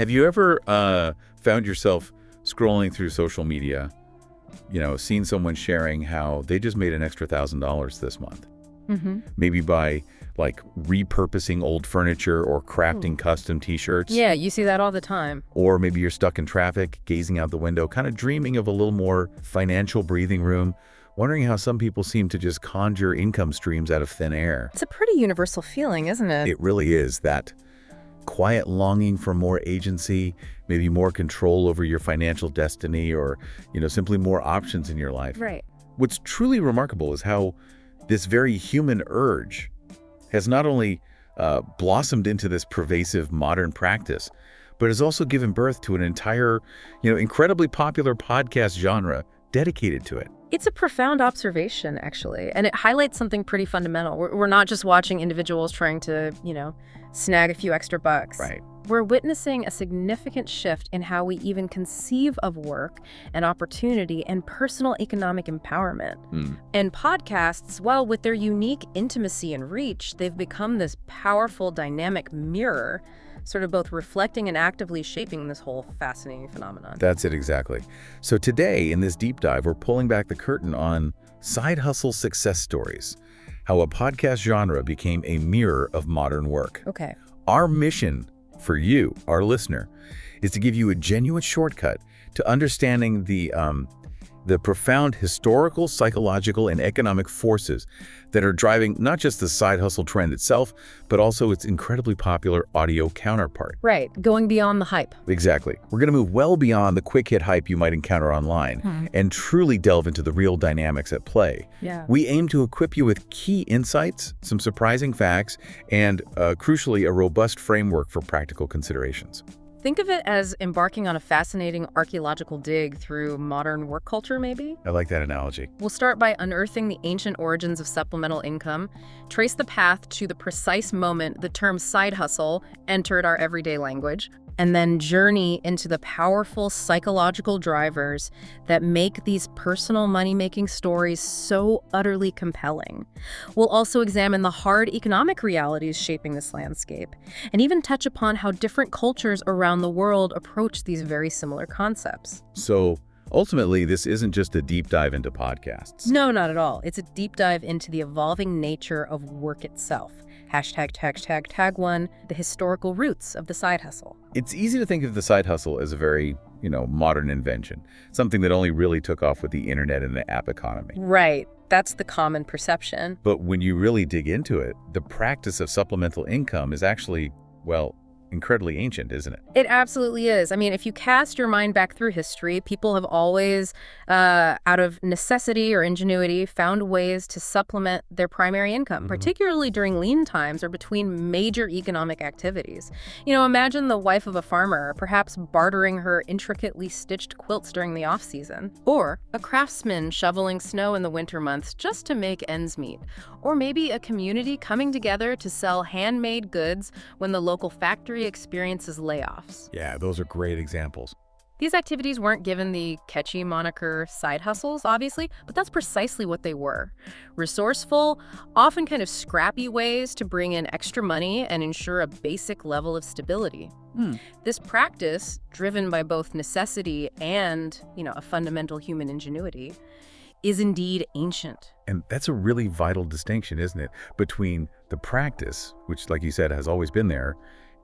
Have you ever found yourself scrolling through social media, seen someone sharing how they just made an extra $1,000 this month? Mm-hmm. Maybe by repurposing old furniture or crafting custom t-shirts. Yeah, you see that all the time. Or maybe you're stuck in traffic, gazing out the window, kind of dreaming of a little more financial breathing room, wondering how some people seem to just conjure income streams out of thin air. It's a pretty universal feeling, isn't it? It really is, that quiet longing for more agency, maybe more control over your financial destiny, or, simply more options in your life. Right. What's truly remarkable is how this very human urge has not only blossomed into this pervasive modern practice, but has also given birth to an entire, incredibly popular podcast genre dedicated to it. It's a profound observation, actually, and it highlights something pretty fundamental. We're not just watching individuals trying to, snag a few extra bucks. Right. We're witnessing a significant shift in how we even conceive of work and opportunity and personal economic empowerment. And podcasts, well, with their unique intimacy and reach, they've become this powerful, dynamic mirror, sort of both reflecting and actively shaping this whole fascinating phenomenon. That's it, exactly. So today, in this deep dive, we're pulling back the curtain on side hustle success stories, how a podcast genre became a mirror of modern work. Okay. Our mission for you, our listener, is to give you a genuine shortcut to understanding the profound historical, psychological, and economic forces that are driving not just the side hustle trend itself, but also its incredibly popular audio counterpart. Right, going beyond the hype. Exactly. We're going to move well beyond the quick hit hype you might encounter online and truly delve into the real dynamics at play. Yeah. We aim to equip you with key insights, some surprising facts, and crucially, a robust framework for practical considerations. Think of it as embarking on a fascinating archaeological dig through modern work culture, maybe? I like that analogy. We'll start by unearthing the ancient origins of supplemental income, trace the path to the precise moment the term side hustle entered our everyday language, and then journey into the powerful psychological drivers that make these personal money-making stories so utterly compelling. We'll also examine the hard economic realities shaping this landscape, and even touch upon how different cultures around the world approach these very similar concepts. So ultimately, this isn't just a deep dive into podcasts. No, not at all. It's a deep dive into the evolving nature of work itself. Tag one, the historical roots of the side hustle. It's easy to think of the side hustle as a very, modern invention, something that only really took off with the internet and the app economy. Right. That's the common perception. But when you really dig into it, the practice of supplemental income is actually, incredibly ancient, isn't it? It absolutely is. I mean, if you cast your mind back through history, people have always, out of necessity or ingenuity, found ways to supplement their primary income, particularly during lean times or between major economic activities. Imagine the wife of a farmer, perhaps bartering her intricately stitched quilts during the off-season, or a craftsman shoveling snow in the winter months just to make ends meet, or maybe a community coming together to sell handmade goods when the local factory experiences layoffs. Yeah, those are great examples. These activities weren't given the catchy moniker side hustles, obviously, but that's precisely what they were. Resourceful, often kind of scrappy ways to bring in extra money and ensure a basic level of stability. This practice, driven by both necessity and, a fundamental human ingenuity, is indeed ancient. And that's a really vital distinction, isn't it, between the practice, which, like you said, has always been there,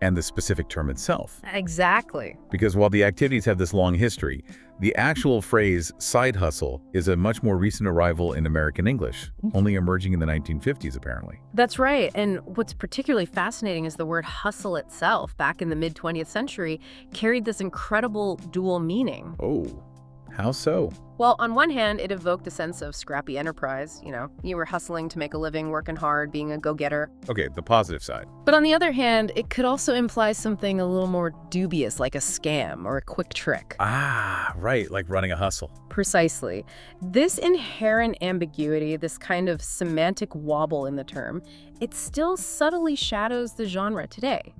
and the specific term itself. Exactly. Because while the activities have this long history, the actual phrase side hustle is a much more recent arrival in American English, only emerging in the 1950s, apparently. That's right. And what's particularly fascinating is the word hustle itself, back in the mid-20th century, carried this incredible dual meaning. Oh, how so? Well, on one hand, it evoked a sense of scrappy enterprise. You were hustling to make a living, working hard, being a go-getter. Okay, the positive side. But on the other hand, it could also imply something a little more dubious, like a scam or a quick trick. Ah, right, like running a hustle. Precisely. This inherent ambiguity, this kind of semantic wobble in the term, it still subtly shadows the genre today.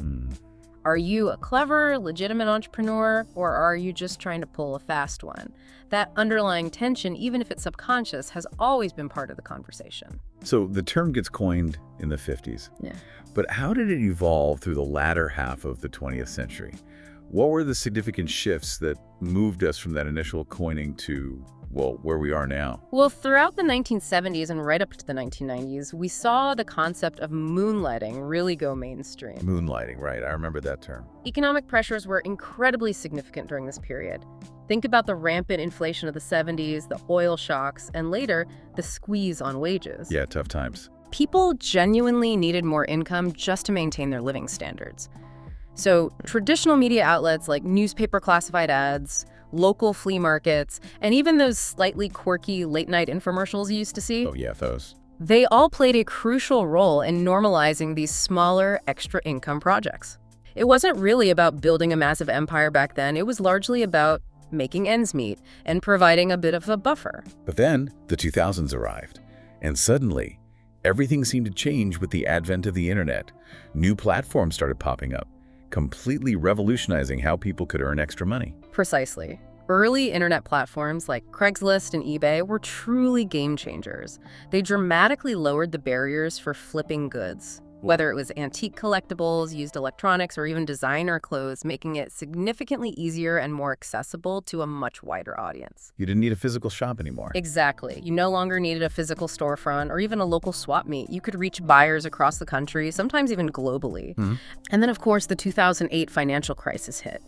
Are you a clever, legitimate entrepreneur, or are you just trying to pull a fast one? That underlying tension, even if it's subconscious, has always been part of the conversation. So the term gets coined in the 50s. Yeah. But how did it evolve through the latter half of the 20th century? What were the significant shifts that moved us from that initial coining to, well, where we are now? Well, throughout the 1970s and right up to the 1990s, we saw the concept of moonlighting really go mainstream. Moonlighting, right. I remember that term. Economic pressures were incredibly significant during this period. Think about the rampant inflation of the 70s, the oil shocks, and later, the squeeze on wages. Yeah, tough times. People genuinely needed more income just to maintain their living standards. So traditional media outlets like newspaper classified ads, local flea markets, and even those slightly quirky late-night infomercials you used to see, Oh, yeah, those. they all played a crucial role in normalizing these smaller, extra income projects. It wasn't really about building a massive empire back then. It was largely about making ends meet and providing a bit of a buffer. But then the 2000s arrived, and suddenly everything seemed to change with the advent of the internet. New platforms started popping up, completely revolutionizing how people could earn extra money. Precisely. Early internet platforms like Craigslist and eBay were truly game changers. They dramatically lowered the barriers for flipping goods, whether it was antique collectibles, used electronics, or even designer clothes, making it significantly easier and more accessible to a much wider audience. You didn't need a physical shop anymore. Exactly. You no longer needed a physical storefront or even a local swap meet. You could reach buyers across the country, sometimes even globally. And then, of course, the 2008 financial crisis hit.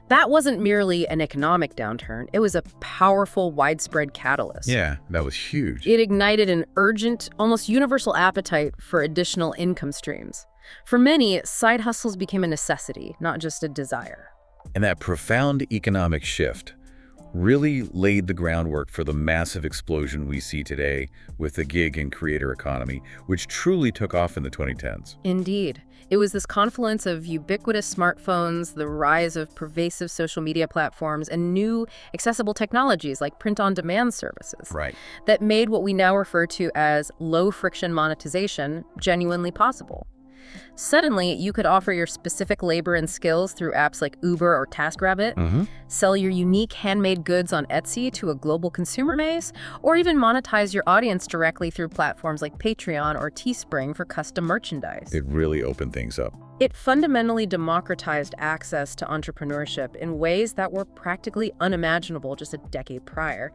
That wasn't merely an economic downturn. It was a powerful, widespread catalyst. Yeah, that was huge. It ignited an urgent, almost universal appetite for additional income streams. For many, side hustles became a necessity, not just a desire. And that profound economic shift really laid the groundwork for the massive explosion we see today with the gig and creator economy, which truly took off in the 2010s. Indeed. It was this confluence of ubiquitous smartphones, the rise of pervasive social media platforms, and new accessible technologies like print-on-demand services Right. that made what we now refer to as low-friction monetization genuinely possible. Suddenly, you could offer your specific labor and skills through apps like Uber or TaskRabbit, sell your unique handmade goods on Etsy to a global consumer base, or even monetize your audience directly through platforms like Patreon or Teespring for custom merchandise. It really opened things up. It fundamentally democratized access to entrepreneurship in ways that were practically unimaginable just a decade prior.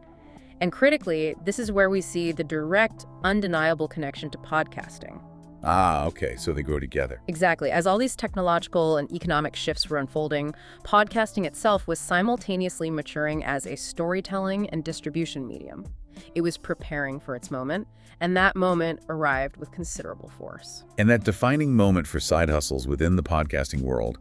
And critically, this is where we see the direct, undeniable connection to podcasting. Ah, okay, so they go together. Exactly. As all these technological and economic shifts were unfolding, podcasting itself was simultaneously maturing as a storytelling and distribution medium. It was preparing for its moment, and that moment arrived with considerable force. And that defining moment for side hustles within the podcasting world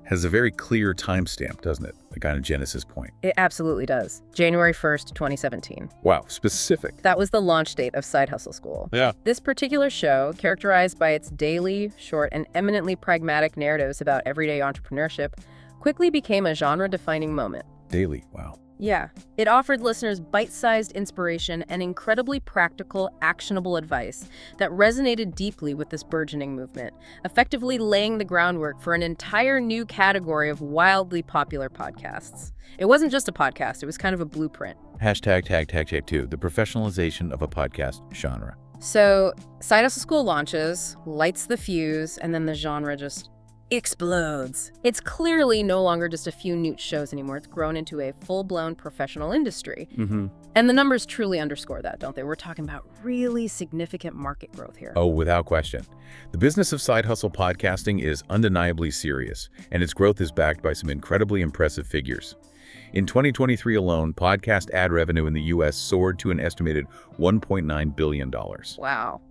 has a very clear timestamp, doesn't it? A kind of genesis point. It absolutely does. January 1st, 2017. Wow, specific. That was the launch date of Side Hustle School. Yeah. This particular show, characterized by its daily, short, and eminently pragmatic narratives about everyday entrepreneurship, quickly became a genre-defining moment. Daily, wow. Yeah. It offered listeners bite-sized inspiration and incredibly practical, actionable advice that resonated deeply with this burgeoning movement, effectively laying the groundwork for an entire new category of wildly popular podcasts. It wasn't just a podcast, it was kind of a blueprint. Hashtag tag 2, the professionalization of a podcast genre. So, Side Hustle School launches, lights the fuse, and then the genre just explodes. It's clearly no longer just a few niche shows anymore. It's grown into a full-blown professional industry. And the numbers truly underscore that, don't they? We're talking about really significant market growth here. Oh, without question. The business of side hustle podcasting is undeniably serious, and its growth is backed by some incredibly impressive figures. In 2023 alone, podcast ad revenue in the U.S. soared to an estimated $1.9 billion. Wow.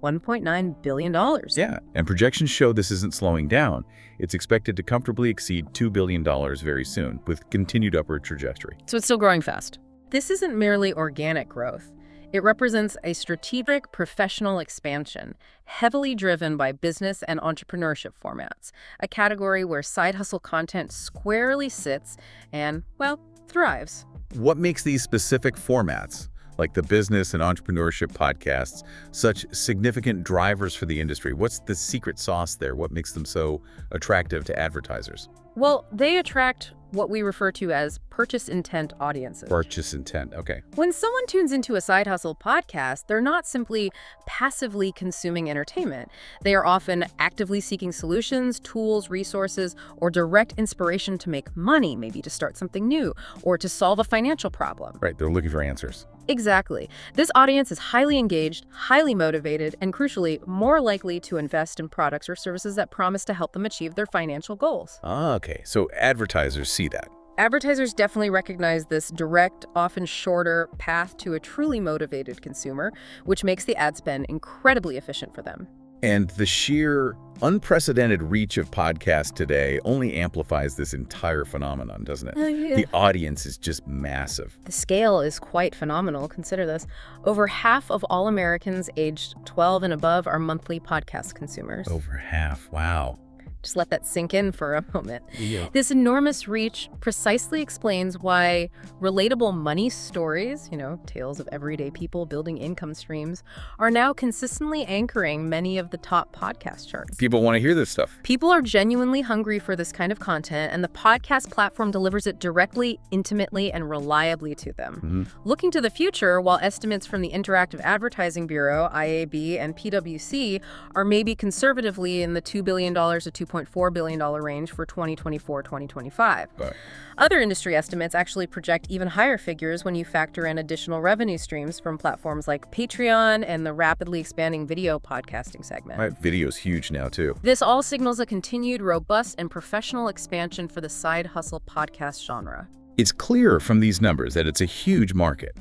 $1.9 billion. Yeah, and projections show this isn't slowing down. It's expected to comfortably exceed $2 billion very soon, with continued upward trajectory. So it's still growing fast. This isn't merely organic growth. It represents a strategic professional expansion, heavily driven by business and entrepreneurship formats, a category where side hustle content squarely sits and, well, thrives. What makes these specific formats, like the business and entrepreneurship podcasts, such significant drivers for the industry? What's the secret sauce there? What makes them so attractive to advertisers? Well, they attract what we refer to as purchase intent audiences. Purchase intent, okay. When someone tunes into a side hustle podcast, they're not simply passively consuming entertainment. They are often actively seeking solutions, tools, resources, or direct inspiration to make money, maybe to start something new, or to solve a financial problem. Right, they're looking for answers. Exactly. This audience is highly engaged, highly motivated, and crucially, more likely to invest in products or services that promise to help them achieve their financial goals. Okay, so advertisers see that. Advertisers definitely recognize this direct, often shorter path to a truly motivated consumer, which makes the ad spend incredibly efficient for them. And the sheer unprecedented reach of podcasts today only amplifies this entire phenomenon, doesn't it? Yeah. The audience is just massive. The scale is quite phenomenal. Consider this. Over half of all Americans aged 12 and above are monthly podcast consumers. Over half, wow. Just let that sink in for a moment. Yeah. This enormous reach precisely explains why relatable money stories, tales of everyday people building income streams, are now consistently anchoring many of the top podcast charts. People want to hear this stuff. People are genuinely hungry for this kind of content, and the podcast platform delivers it directly, intimately, and reliably to them. Mm-hmm. Looking to the future, while estimates from the Interactive Advertising Bureau, IAB, and PwC are maybe conservatively in the $2 billion to $2.4 billion range for 2024-2025. Right. Other industry estimates actually project even higher figures when you factor in additional revenue streams from platforms like Patreon and the rapidly expanding video podcasting segment. Right, video's huge now, too. This all signals a continued, robust, and professional expansion for the side hustle podcast genre. It's clear from these numbers that it's a huge market.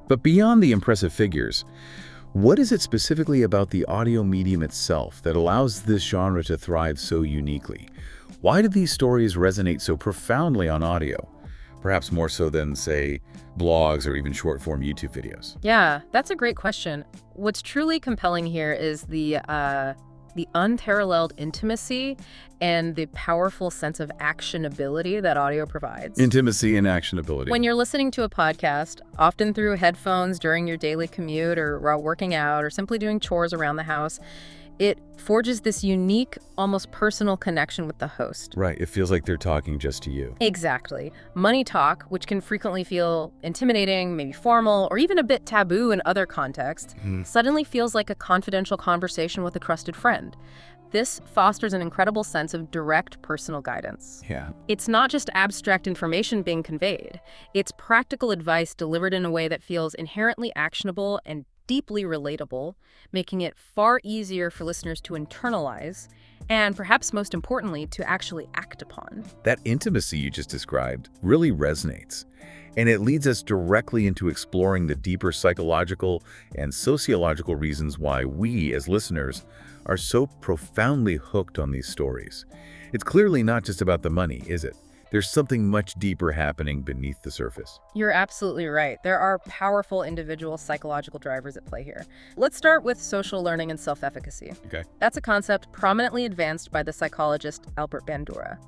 But beyond the impressive figures, what is it specifically about the audio medium itself that allows this genre to thrive so uniquely? Why do these stories resonate so profoundly on audio? Perhaps more so than, say, blogs or even short-form YouTube videos. Yeah, that's a great question. What's truly compelling here is the unparalleled intimacy and the powerful sense of actionability that audio provides. Intimacy and actionability. When you're listening to a podcast, often through headphones during your daily commute or while working out or simply doing chores around the house, it forges this unique, almost personal connection with the host. Right, it feels like they're talking just to you. Exactly. Money talk, which can frequently feel intimidating, maybe formal, or even a bit taboo in other contexts, suddenly feels like a confidential conversation with a trusted friend. This fosters an incredible sense of direct personal guidance. Yeah. It's not just abstract information being conveyed. It's practical advice delivered in a way that feels inherently actionable and deeply relatable, making it far easier for listeners to internalize and, perhaps most importantly, to actually act upon. That intimacy you just described really resonates, and it leads us directly into exploring the deeper psychological and sociological reasons why we, as listeners, are so profoundly hooked on these stories. It's clearly not just about the money, is it? There's something much deeper happening beneath the surface. You're absolutely right. There are powerful individual psychological drivers at play here. Let's start with social learning and self-efficacy. Okay. That's a concept prominently advanced by the psychologist Albert Bandura.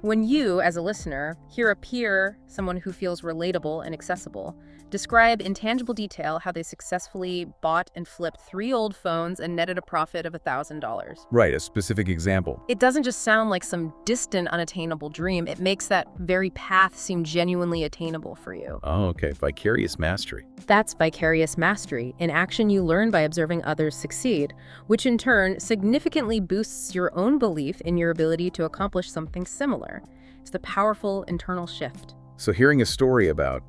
When you, as a listener, hear a peer, someone who feels relatable and accessible, describe in tangible detail how they successfully bought and flipped 3 old phones and netted a profit of $1,000. Right, a specific example. It doesn't just sound like some distant, unattainable dream. It makes that very path seem genuinely attainable for you. Oh, okay, vicarious mastery. That's vicarious mastery, an action you learn by observing others succeed, which in turn significantly boosts your own belief in your ability to accomplish something similar. It's the powerful internal shift. So hearing a story about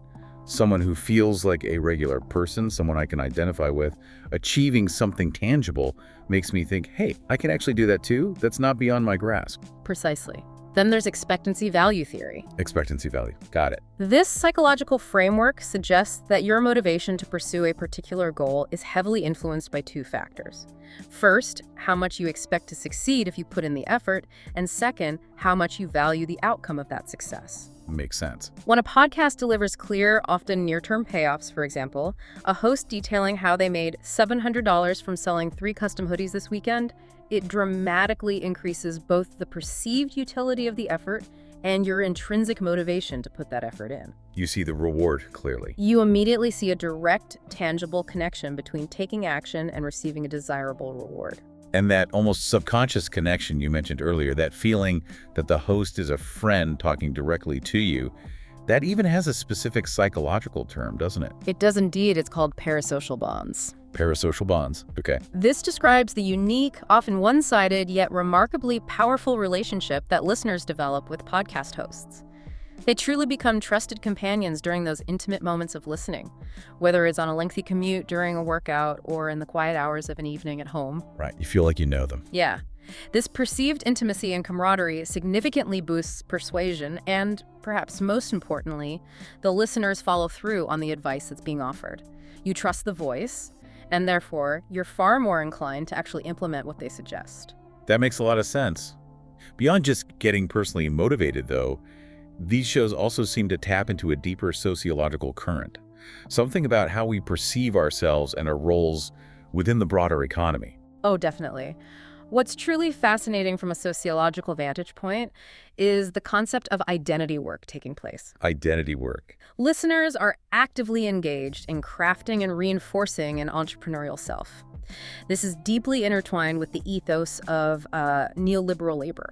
someone who feels like a regular person, someone I can identify with, achieving something tangible makes me think, hey, I can actually do that too? That's not beyond my grasp. Precisely. Then there's expectancy value theory. Expectancy value. Got it. This psychological framework suggests that your motivation to pursue a particular goal is heavily influenced by 2 factors. First, how much you expect to succeed if you put in the effort, and second, how much you value the outcome of that success. Makes sense. When a podcast delivers clear, often near-term payoffs, for example, a host detailing how they made $700 from selling 3 custom hoodies this weekend, it dramatically increases both the perceived utility of the effort and your intrinsic motivation to put that effort in. You see the reward clearly. You immediately see a direct, tangible connection between taking action and receiving a desirable reward. And that almost subconscious connection you mentioned earlier, that feeling that the host is a friend talking directly to you, that even has a specific psychological term, doesn't it? It does indeed. It's called parasocial bonds. Parasocial bonds. Okay. This describes the unique, often one-sided, yet remarkably powerful relationship that listeners develop with podcast hosts. They truly become trusted companions during those intimate moments of listening, whether it's on a lengthy commute during a workout or in the quiet hours of an evening at home. Right. You feel like you know them. Yeah. This perceived intimacy and camaraderie significantly boosts persuasion and, perhaps most importantly, the listeners follow through on the advice that's being offered. You trust the voice, and therefore, you're far more inclined to actually implement what they suggest. That makes a lot of sense. Beyond just getting personally motivated, though, these shows also seem to tap into a deeper sociological current, something about how we perceive ourselves and our roles within the broader economy. Oh, definitely. What's truly fascinating from a sociological vantage point is the concept of identity work taking place. Identity work. Listeners are actively engaged in crafting and reinforcing an entrepreneurial self. This is deeply intertwined with the ethos of neoliberal labor,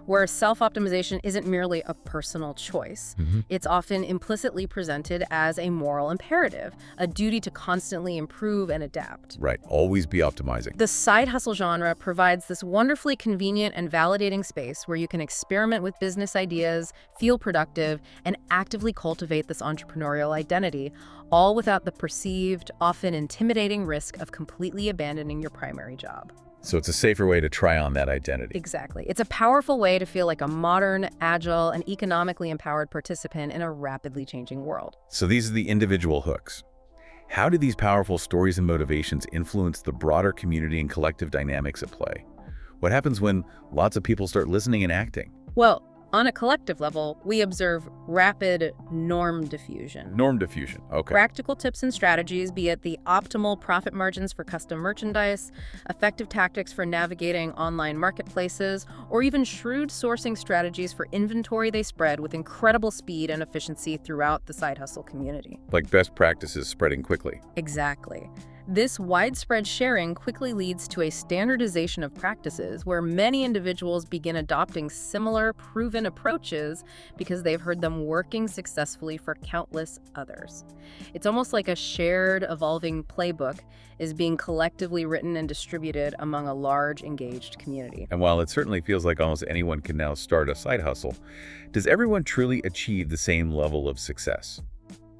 where self-optimization isn't merely a personal choice. It's often implicitly presented as a moral imperative, a duty to constantly improve and adapt. Right. Always be optimizing. The side hustle genre provides this wonderfully convenient and validating space where you can experiment with business ideas, feel productive, and actively cultivate this entrepreneurial identity, all without the perceived, often intimidating risk of completely abandoning your primary job. So it's a safer way to try on that identity. Exactly. It's a powerful way to feel like a modern, agile, and economically empowered participant in a rapidly changing world. So these are the individual hooks. How do these powerful stories and motivations influence the broader community and collective dynamics at play? What happens when lots of people start listening and acting? Well, on a collective level, we observe rapid norm diffusion. Norm diffusion. Okay. Practical tips and strategies, be it the optimal profit margins for custom merchandise, effective tactics for navigating online marketplaces, or even shrewd sourcing strategies for inventory, they spread with incredible speed and efficiency throughout the side hustle community. Like best practices spreading quickly. Exactly. This widespread sharing quickly leads to a standardization of practices where many individuals begin adopting similar, proven approaches because they've heard them working successfully for countless others. It's almost like a shared, evolving playbook is being collectively written and distributed among a large, engaged community. And while it certainly feels like almost anyone can now start a side hustle, does everyone truly achieve the same level of success?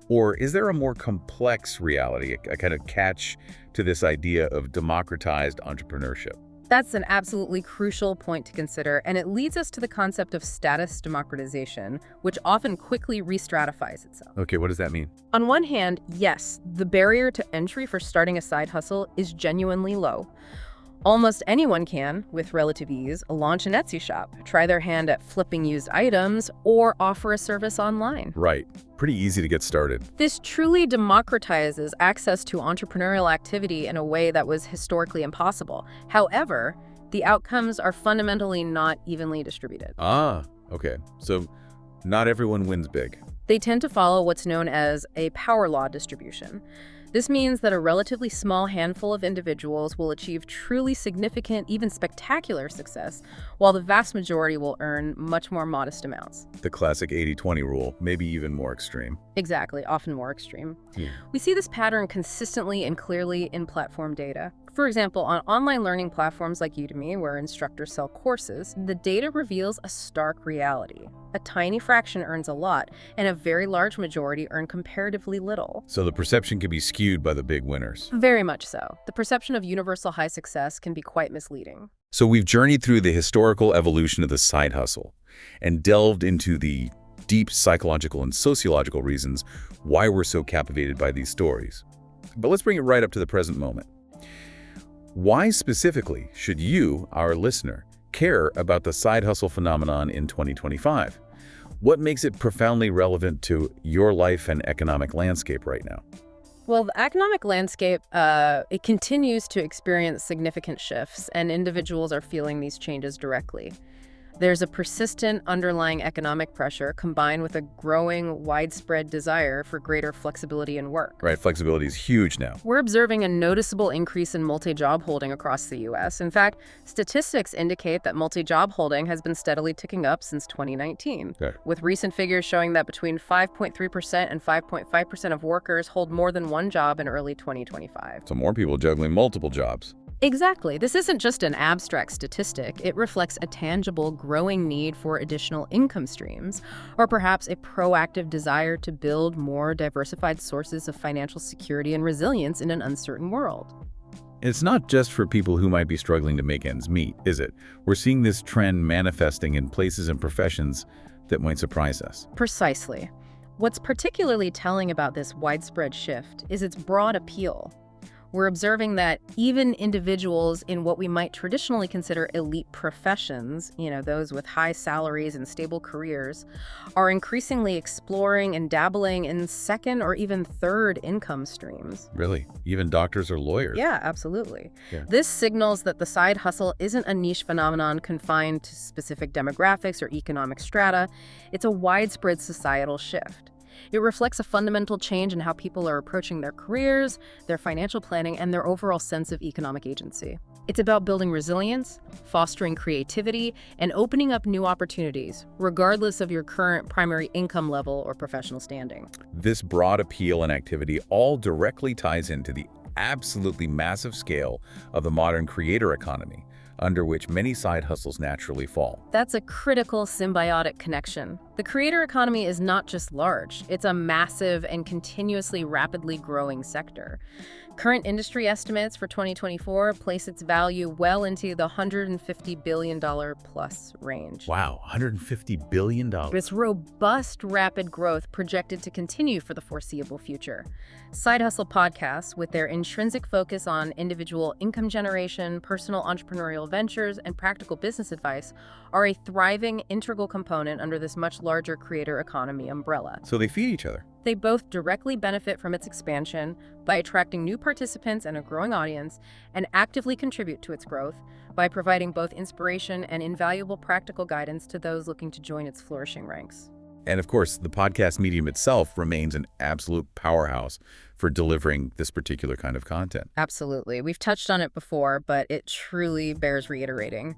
Or is there a more complex reality, a kind of catch to this idea of democratized entrepreneurship? That's an absolutely crucial point to consider, and it leads us to the concept of status democratization, which often quickly re-stratifies itself. Okay, what does that mean? On one hand, yes, the barrier to entry for starting a side hustle is genuinely low. Almost anyone can, with relative ease, launch an Etsy shop, try their hand at flipping used items, or offer a service online. Right. Pretty easy to get started. This truly democratizes access to entrepreneurial activity in a way that was historically impossible. However, the outcomes are fundamentally not evenly distributed. Ah, okay. So not everyone wins big. They tend to follow what's known as a power law distribution. This means that a relatively small handful of individuals will achieve truly significant, even spectacular success, while the vast majority will earn much more modest amounts. The classic 80-20 rule, maybe even more extreme. Exactly, often more extreme. Yeah. We see this pattern consistently and clearly in platform data. For example, on online learning platforms like Udemy, where instructors sell courses, the data reveals a stark reality. A tiny fraction earns a lot, and a very large majority earn comparatively little. So the perception can be skewed by the big winners. Very much so. The perception of universal high success can be quite misleading. So we've journeyed through the historical evolution of the side hustle and delved into the deep psychological and sociological reasons why we're so captivated by these stories. But let's bring it right up to the present moment. Why specifically should you, our listener, care about the side hustle phenomenon in 2025? What makes it profoundly relevant to your life and economic landscape right now? Well, the economic landscape, it continues to experience significant shifts, and individuals are feeling these changes directly. There's a persistent underlying economic pressure combined with a growing, widespread desire for greater flexibility in work. Right, flexibility is huge now. We're observing a noticeable increase in multi-job holding across the U.S. In fact, statistics indicate that multi-job holding has been steadily ticking up since 2019, Okay. with recent figures showing that between 5.3% and 5.5% of workers hold more than one job in early 2025. So more people juggling multiple jobs. Exactly. This isn't just an abstract statistic. It reflects a tangible, growing need for additional income streams, or perhaps a proactive desire to build more diversified sources of financial security and resilience in an uncertain world. It's not just for people who might be struggling to make ends meet, is it? We're seeing this trend manifesting in places and professions that might surprise us. Precisely. What's particularly telling about this widespread shift is its broad appeal. We're observing that even individuals in what we might traditionally consider elite professions, those with high salaries and stable careers, are increasingly exploring and dabbling in second or even third income streams. Really? Even doctors or lawyers? Yeah, absolutely. Yeah. This signals that the side hustle isn't a niche phenomenon confined to specific demographics or economic strata. It's a widespread societal shift. It reflects a fundamental change in how people are approaching their careers, their financial planning, and their overall sense of economic agency. It's about building resilience, fostering creativity, and opening up new opportunities, regardless of your current primary income level or professional standing. This broad appeal and activity all directly ties into the absolutely massive scale of the modern creator economy, under which many side hustles naturally fall. That's a critical symbiotic connection. The creator economy is not just large, it's a massive and continuously rapidly growing sector. Current industry estimates for 2024 place its value well into the $150 billion plus range. Wow, $150 billion. This robust, rapid growth projected to continue for the foreseeable future. Side Hustle podcasts, with their intrinsic focus on individual income generation, personal entrepreneurial ventures, and practical business advice, are a thriving, integral component under this much larger creator economy umbrella. So they feed each other. They both directly benefit from its expansion by attracting new participants and a growing audience, and actively contribute to its growth by providing both inspiration and invaluable practical guidance to those looking to join its flourishing ranks. And of course, the podcast medium itself remains an absolute powerhouse for delivering this particular kind of content. Absolutely. We've touched on it before, but it truly bears reiterating.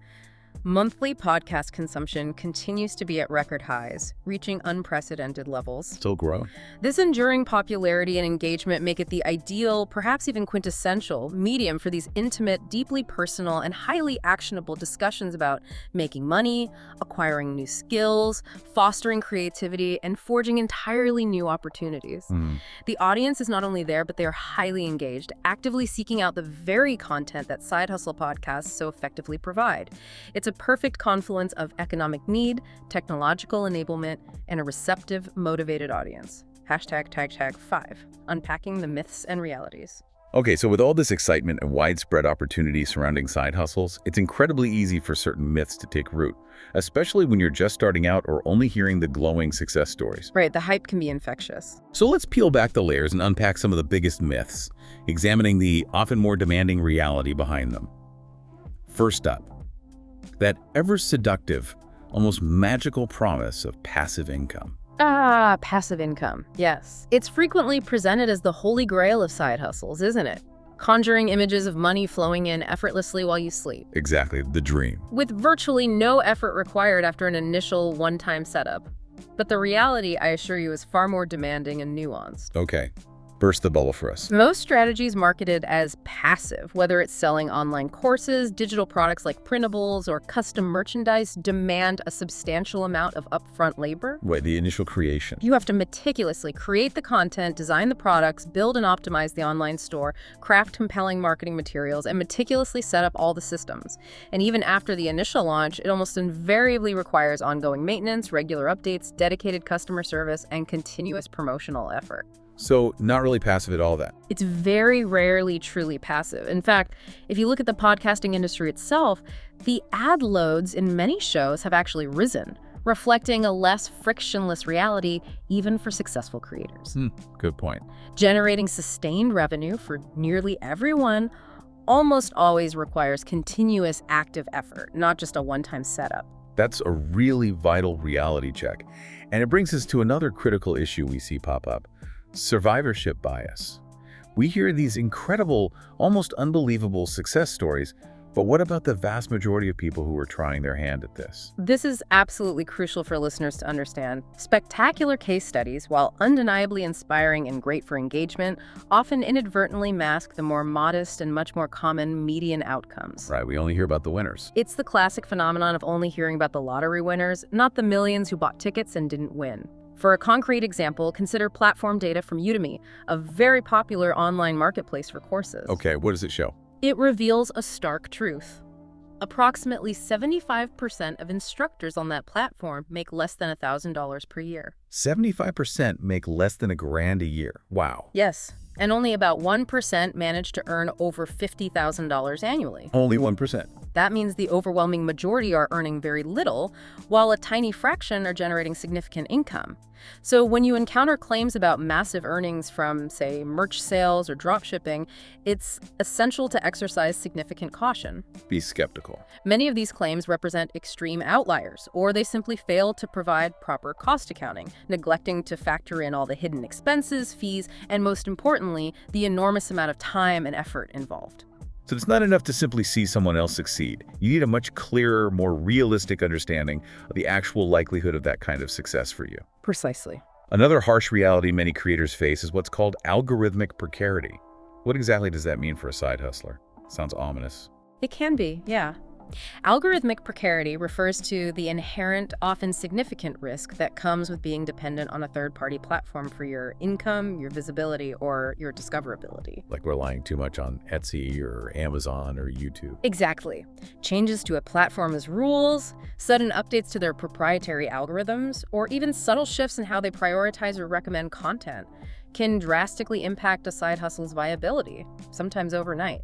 Monthly podcast consumption continues to be at record highs, reaching unprecedented levels. Still growing. This enduring popularity and engagement make it the ideal, perhaps even quintessential, medium for these intimate, deeply personal, and highly actionable discussions about making money, acquiring new skills, fostering creativity, and forging entirely new opportunities. The audience is not only there, but they are highly engaged, actively seeking out the very content that Side Hustle podcasts so effectively provide. It's a perfect confluence of economic need, technological enablement, and a receptive, motivated audience. #5, unpacking the myths and realities. Okay, so with all this excitement and widespread opportunity surrounding side hustles, it's incredibly easy for certain myths to take root, especially when you're just starting out or only hearing the glowing success stories. Right, the hype can be infectious. So let's peel back the layers and unpack some of the biggest myths, examining the often more demanding reality behind them. First up, that ever-seductive, almost magical promise of passive income. Passive income. Yes. It's frequently presented as the holy grail of side hustles, isn't it? Conjuring images of money flowing in effortlessly while you sleep, Exactly, the dream. with virtually no effort required after an initial one-time setup. But the reality, I assure you, is far more demanding and nuanced. Okay, burst the bubble for us. Most strategies marketed as passive, whether it's selling online courses, digital products like printables, or custom merchandise, demand a substantial amount of upfront labor. Wait, the initial creation. You have to meticulously create the content, design the products, build and optimize the online store, craft compelling marketing materials, and meticulously set up all the systems. And even after the initial launch, it almost invariably requires ongoing maintenance, regular updates, dedicated customer service, and continuous promotional effort. So not really passive at all then. It's very rarely truly passive. In fact, if you look at the podcasting industry itself, the ad loads in many shows have actually risen, reflecting a less frictionless reality even for successful creators. Good point. Generating sustained revenue for nearly everyone almost always requires continuous active effort, not just a one-time setup. That's a really vital reality check. And it brings us to another critical issue we see pop up: survivorship bias. We hear these incredible, almost unbelievable success stories, but what about the vast majority of people who are trying their hand at this? This is absolutely crucial for listeners to understand. Spectacular case studies, while undeniably inspiring and great for engagement, often inadvertently mask the more modest and much more common median outcomes. Right, we only hear about the winners. It's the classic phenomenon of only hearing about the lottery winners, not the millions who bought tickets and didn't win. For a concrete example, consider platform data from Udemy, a very popular online marketplace for courses. Okay, what does it show? It reveals a stark truth. Approximately 75% of instructors on that platform make less than $1,000 per year. 75% make less than $1,000 a year. Wow. Yes, and only about 1% manage to earn over $50,000 annually. Only 1%. That means the overwhelming majority are earning very little, while a tiny fraction are generating significant income. So when you encounter claims about massive earnings from, say, merch sales or dropshipping, it's essential to exercise significant caution. Be skeptical. Many of these claims represent extreme outliers, or they simply fail to provide proper cost accounting, neglecting to factor in all the hidden expenses, fees, and most importantly, the enormous amount of time and effort involved. So it's not enough to simply see someone else succeed. You need a much clearer, more realistic understanding of the actual likelihood of that kind of success for you. Precisely. Another harsh reality many creators face is what's called algorithmic precarity. What exactly does that mean for a side hustler? Sounds ominous. It can be, yeah. Algorithmic precarity refers to the inherent, often significant risk that comes with being dependent on a third-party platform for your income, your visibility, or your discoverability. Like relying too much on Etsy or Amazon or YouTube. Exactly. Changes to a platform's rules, sudden updates to their proprietary algorithms, or even subtle shifts in how they prioritize or recommend content can drastically impact a side hustle's viability, sometimes overnight.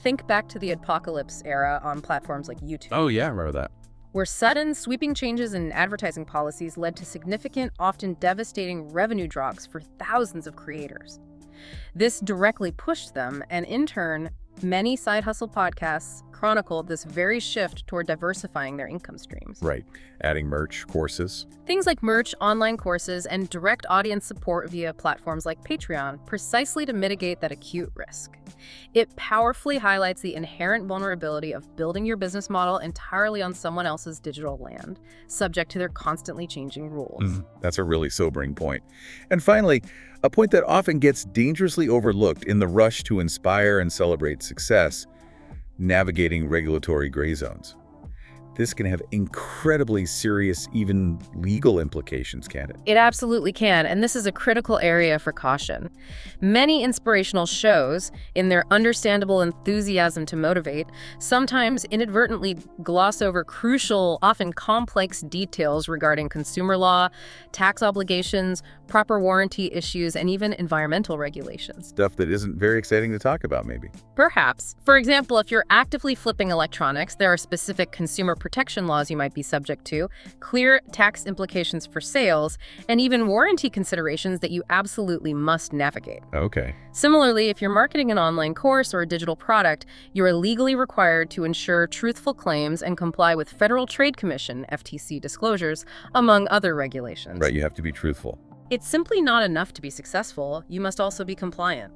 Think back to the apocalypse era on platforms like YouTube. Oh yeah, I remember that. Where sudden, sweeping changes in advertising policies led to significant, often devastating revenue drops for thousands of creators. This directly pushed them, and in turn, many side hustle podcasts chronicled this very shift toward diversifying their income streams. Right. Adding merch, courses. Things like merch, online courses, and direct audience support via platforms like Patreon, precisely to mitigate that acute risk. It powerfully highlights the inherent vulnerability of building your business model entirely on someone else's digital land, subject to their constantly changing rules. That's a really sobering point. And finally, a point that often gets dangerously overlooked in the rush to inspire and celebrate success: navigating regulatory gray zones. This can have incredibly serious, even legal implications, can't it? It absolutely can, and this is a critical area for caution. Many inspirational shows, in their understandable enthusiasm to motivate, sometimes inadvertently gloss over crucial, often complex details regarding consumer law, tax obligations, proper warranty issues, and even environmental regulations. Stuff that isn't very exciting to talk about, maybe. Perhaps. For example, if you're actively flipping electronics, there are specific consumer protection laws you might be subject to, clear tax implications for sales, and even warranty considerations that you absolutely must navigate. Okay. Similarly, if you're marketing an online course or a digital product, you are legally required to ensure truthful claims and comply with Federal Trade Commission (FTC) disclosures, among other regulations. Right, you have to be truthful. It's simply not enough to be successful. You must also be compliant.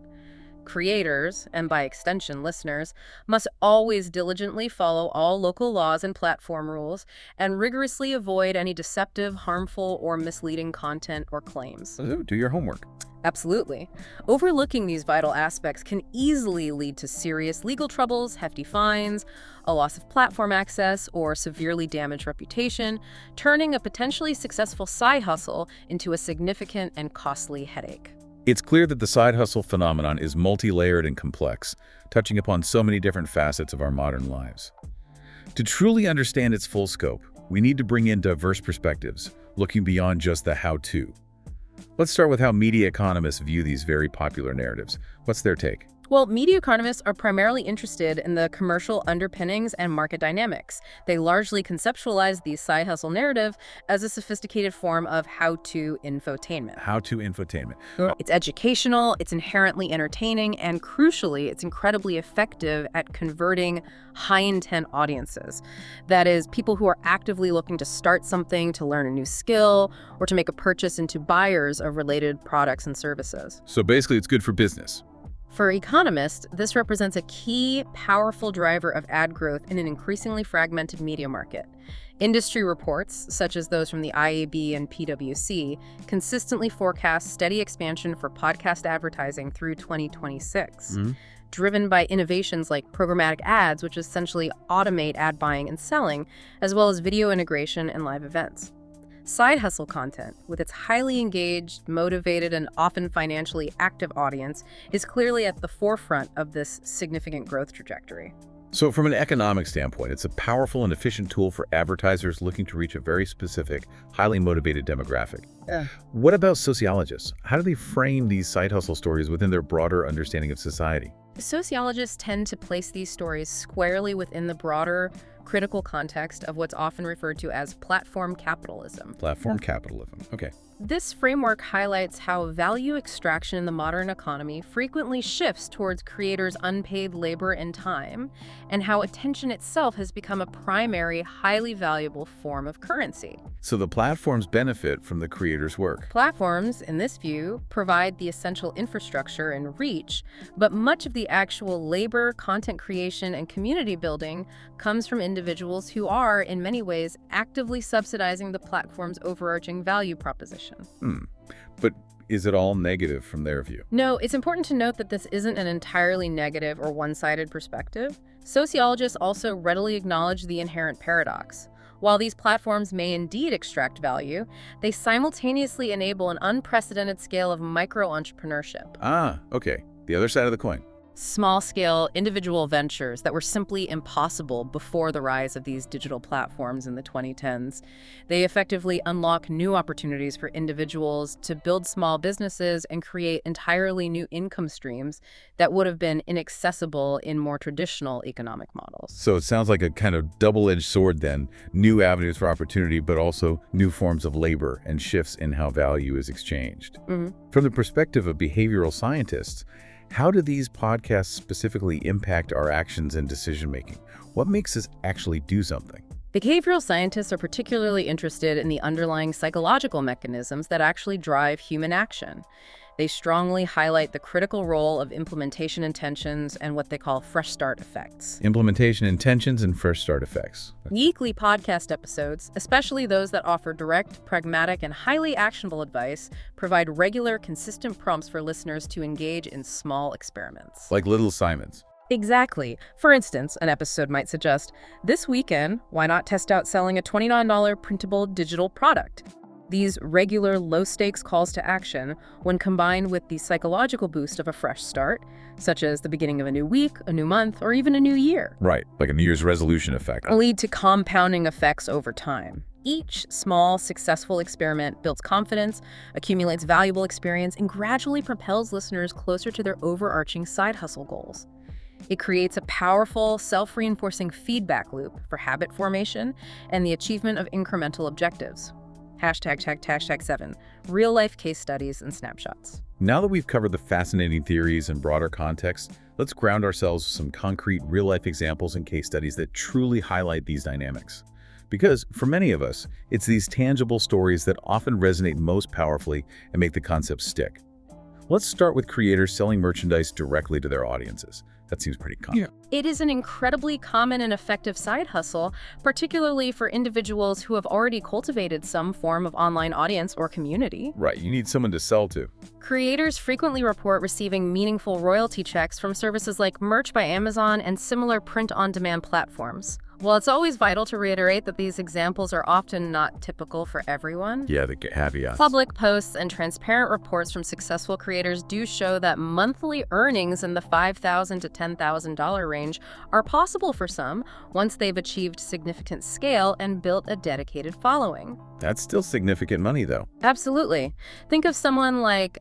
Creators, and by extension listeners, must always diligently follow all local laws and platform rules and rigorously avoid any deceptive, harmful, or misleading content or claims. So do your homework. Absolutely. Overlooking these vital aspects can easily lead to serious legal troubles, hefty fines, a loss of platform access, or severely damaged reputation, turning a potentially successful side hustle into a significant and costly headache. It's clear that the side hustle phenomenon is multi-layered and complex, touching upon so many different facets of our modern lives. To truly understand its full scope, we need to bring in diverse perspectives, looking beyond just the how-to. Let's start with how media economists view these very popular narratives. What's their take? Well, media economists are primarily interested in the commercial underpinnings and market dynamics. They largely conceptualize the side hustle narrative as a sophisticated form of how-to infotainment. How-to infotainment. It's educational, it's inherently entertaining, and crucially, it's incredibly effective at converting high-intent audiences. That is, people who are actively looking to start something, to learn a new skill, or to make a purchase into buyers of related products and services. So basically, it's good for business. For economists, this represents a key, powerful driver of ad growth in an increasingly fragmented media market. Industry reports, such as those from the IAB and PwC, consistently forecast steady expansion for podcast advertising through 2026, driven by innovations like programmatic ads, which essentially automate ad buying and selling, as well as video integration and live events. Side hustle content, with its highly engaged, motivated, and often financially active audience, is clearly at the forefront of this significant growth trajectory. So from an economic standpoint, it's a powerful and efficient tool for advertisers looking to reach a very specific, highly motivated demographic. What about sociologists? How do they frame these side hustle stories within their broader understanding of society? Sociologists tend to place these stories squarely within the broader, critical context of what's often referred to as platform capitalism. Platform capitalism. Okay. This framework highlights how value extraction in the modern economy frequently shifts towards creators' unpaid labor and time, and how attention itself has become a primary, highly valuable form of currency. So the platforms benefit from the creators' work. Platforms, in this view, provide the essential infrastructure and reach, but much of the actual labor, content creation, and community building comes from individuals who are, in many ways, actively subsidizing the platform's overarching value proposition. But is it all negative from their view? No, it's important to note that this isn't an entirely negative or one-sided perspective. Sociologists also readily acknowledge the inherent paradox. While these platforms may indeed extract value, they simultaneously enable an unprecedented scale of micro-entrepreneurship. Okay. The other side of the coin. Small-scale individual ventures that were simply impossible before the rise of these digital platforms in the 2010s. They effectively unlock new opportunities for individuals to build small businesses and create entirely new income streams that would have been inaccessible in more traditional economic models. So it sounds like a kind of double-edged sword then. New avenues for opportunity, but also new forms of labor and shifts in how value is exchanged. From the perspective of behavioral scientists, how do these podcasts specifically impact our actions and decision-making? What makes us actually do something? Behavioral scientists are particularly interested in the underlying psychological mechanisms that actually drive human action. They strongly highlight the critical role of implementation intentions and what they call fresh start effects. Implementation intentions and fresh start effects. Weekly podcast episodes, especially those that offer direct, pragmatic, and highly actionable advice, provide regular, consistent prompts for listeners to engage in small experiments. Like Little Simons. Exactly. For instance, an episode might suggest, this weekend, why not test out selling a $29 printable digital product? These regular, low-stakes calls to action, when combined with the psychological boost of a fresh start, such as the beginning of a new week, a new month, or even a new year, Right, like a New Year's resolution effect. lead to compounding effects over time. Each small, successful experiment builds confidence, accumulates valuable experience, and gradually propels listeners closer to their overarching side hustle goals. It creates a powerful, self-reinforcing feedback loop for habit formation and the achievement of incremental objectives. #7, real-life case studies and snapshots. Now that we've covered the fascinating theories and broader context, let's ground ourselves with some concrete real-life examples and case studies that truly highlight these dynamics. Because for many of us, it's these tangible stories that often resonate most powerfully and make the concept stick. Let's start with creators selling merchandise directly to their audiences. That seems pretty common. It is an incredibly common and effective side hustle, particularly for individuals who have already cultivated some form of online audience or community. Right, you need someone to sell to. Creators frequently report receiving meaningful royalty checks from services like Merch by Amazon and similar print-on-demand platforms. While it's always vital to reiterate that these examples are often not typical for everyone, Yeah, the caveats. public posts and transparent reports from successful creators do show that monthly earnings in the $5,000 to $10,000 range are possible for some once they've achieved significant scale and built a dedicated following. That's still significant money, though. Absolutely. Think of someone like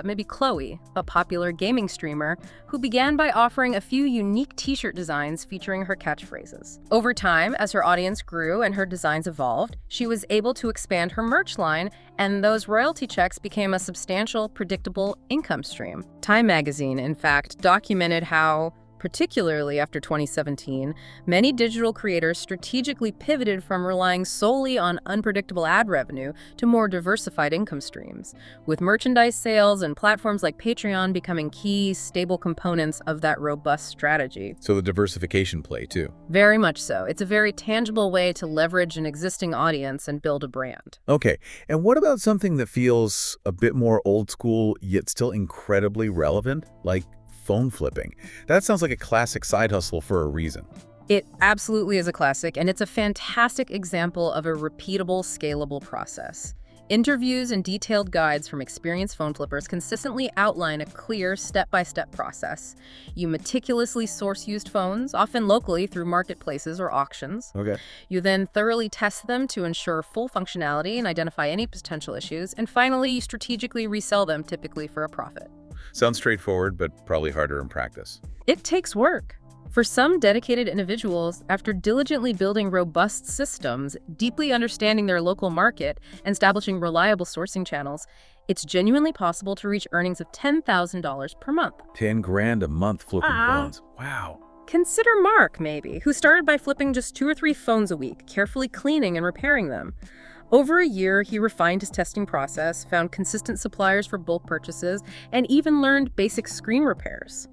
maybe Chloe, a popular gaming streamer, who began by offering a few unique t-shirt designs featuring her catchphrases. Over time, as her audience grew and her designs evolved, she was able to expand her merch line, and those royalty checks became a substantial, predictable income stream. Time magazine, in fact, documented how, particularly after 2017, many digital creators strategically pivoted from relying solely on unpredictable ad revenue to more diversified income streams, with merchandise sales and platforms like Patreon becoming key, stable components of that robust strategy. So the diversification play, too. Very much so. It's a very tangible way to leverage an existing audience and build a brand. Okay, and what about something that feels a bit more old school, yet still incredibly relevant, like phone flipping? That sounds like a classic side hustle for a reason. It absolutely is a classic, and it's a fantastic example of a repeatable, scalable process. Interviews and detailed guides from experienced phone flippers consistently outline a clear step-by-step process. You meticulously source used phones, often locally through marketplaces or auctions. Okay. You then thoroughly test them to ensure full functionality and identify any potential issues. And finally, you strategically resell them, typically for a profit. Sounds straightforward, but probably harder in practice. It takes work. For some dedicated individuals, after diligently building robust systems, deeply understanding their local market, and establishing reliable sourcing channels, it's genuinely possible to reach earnings of $10,000 per month. 10 grand a month flipping phones. Wow. Consider Mark, maybe, who started by flipping just 2 or 3 phones a week, carefully cleaning and repairing them. Over a year, he refined his testing process, found consistent suppliers for bulk purchases, and even learned basic screen repairs.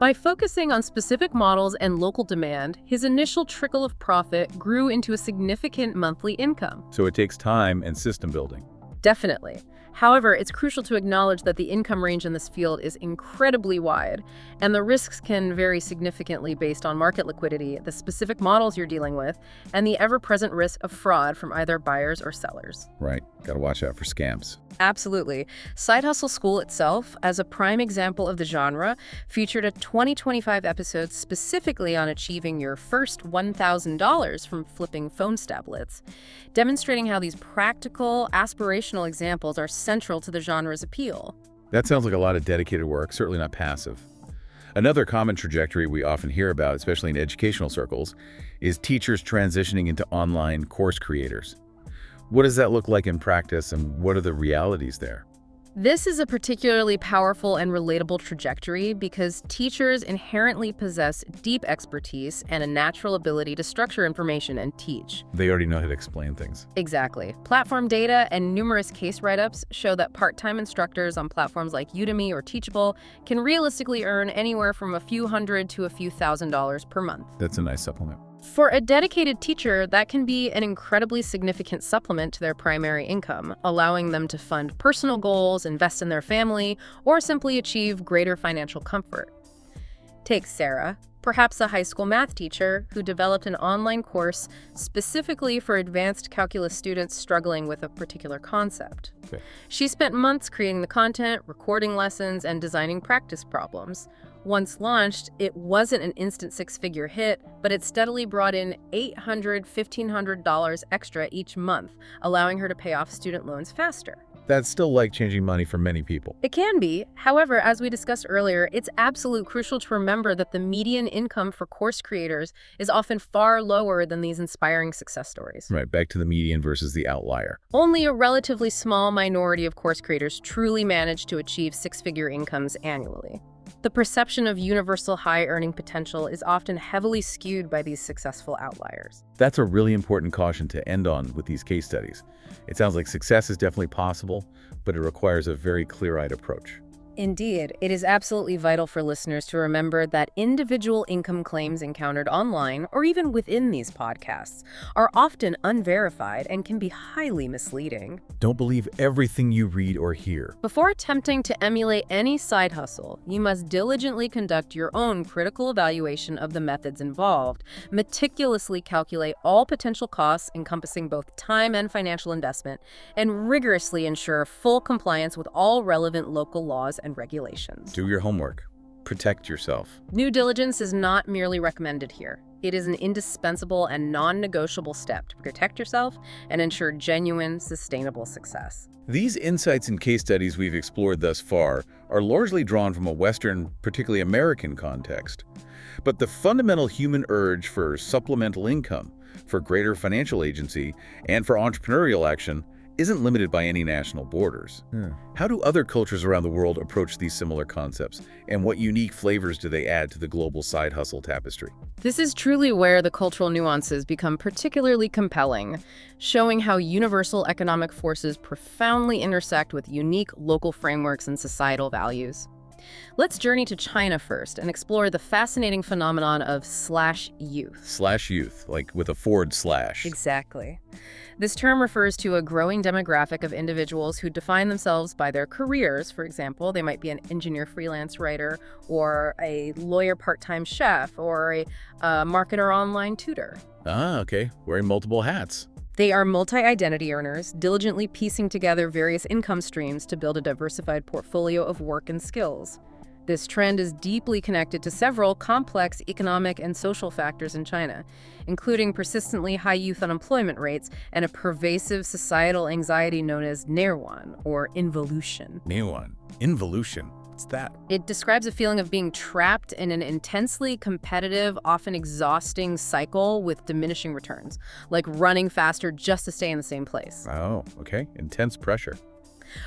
By focusing on specific models and local demand, his initial trickle of profit grew into a significant monthly income. So it takes time and system building. Definitely. However, it's crucial to acknowledge that the income range in this field is incredibly wide, and the risks can vary significantly based on market liquidity, the specific models you're dealing with, and the ever-present risk of fraud from either buyers or sellers. Right. Gotta watch out for scams. Absolutely. Side Hustle School itself, as a prime example of the genre, featured a 2025 episode specifically on achieving your first $1,000 from flipping phone stablets, demonstrating how these practical, aspirational examples are central to the genre's appeal. That sounds like a lot of dedicated work, certainly not passive. Another common trajectory we often hear about, especially in educational circles, is teachers transitioning into online course creators. What does that look like in practice, and what are the realities there? This is a particularly powerful and relatable trajectory because teachers inherently possess deep expertise and a natural ability to structure information and teach. They already know how to explain things. Exactly. Platform data and numerous case write-ups show that part-time instructors on platforms like Udemy or Teachable can realistically earn anywhere from a few hundred to a few $1,000s per month. That's a nice supplement. For a dedicated teacher, that can be an incredibly significant supplement to their primary income, allowing them to fund personal goals, invest in their family, or simply achieve greater financial comfort. Take Sarah, perhaps a high school math teacher who developed an online course specifically for advanced calculus students struggling with a particular concept. Okay. She spent months creating the content, recording lessons, and designing practice problems. Once launched, it wasn't an instant 6-figure hit, but it steadily brought in $800, $1,500 extra each month, allowing her to pay off student loans faster. That's still life-changing money for many people. It can be. However, as we discussed earlier, it's absolutely crucial to remember that the median income for course creators is often far lower than these inspiring success stories. Right, back to the median versus the outlier. Only a relatively small minority of course creators truly manage to achieve 6-figure incomes annually. The perception of universal high earning potential is often heavily skewed by these successful outliers. That's a really important caution to end on with these case studies. It sounds like success is definitely possible, but it requires a very clear-eyed approach. Indeed, it is absolutely vital for listeners to remember that individual income claims encountered online, or even within these podcasts, are often unverified and can be highly misleading. Don't believe everything you read or hear. Before attempting to emulate any side hustle, you must diligently conduct your own critical evaluation of the methods involved, meticulously calculate all potential costs encompassing both time and financial investment, and rigorously ensure full compliance with all relevant local laws and regulations. Do your homework. Protect yourself. Due diligence is not merely recommended here. It is an indispensable and non-negotiable step to protect yourself and ensure genuine, sustainable success. These insights and case studies we've explored thus far are largely drawn from a Western, particularly American context. But the fundamental human urge for supplemental income, for greater financial agency, and for entrepreneurial action isn't limited by any national borders. How do other cultures around the world approach these similar concepts, and what unique flavors do they add to the global side hustle tapestry? This is truly where the cultural nuances become particularly compelling, showing how universal economic forces profoundly intersect with unique local frameworks and societal values. Let's journey to China first and explore the fascinating phenomenon of /youth. /youth, like with a forward slash. Exactly. This term refers to a growing demographic of individuals who define themselves by their careers. For example, they might be an engineer freelance writer, or a lawyer part-time chef, or a marketer online tutor. Ah, okay. Wearing multiple hats. They are multi-identity earners, diligently piecing together various income streams to build a diversified portfolio of work and skills. This trend is deeply connected to several complex economic and social factors in China, including persistently high youth unemployment rates and a pervasive societal anxiety known as Nirwan, or involution. Nirwan. Involution. What's that? It describes a feeling of being trapped in an intensely competitive, often exhausting cycle with diminishing returns, like running faster just to stay in the same place. Oh, okay. Intense pressure.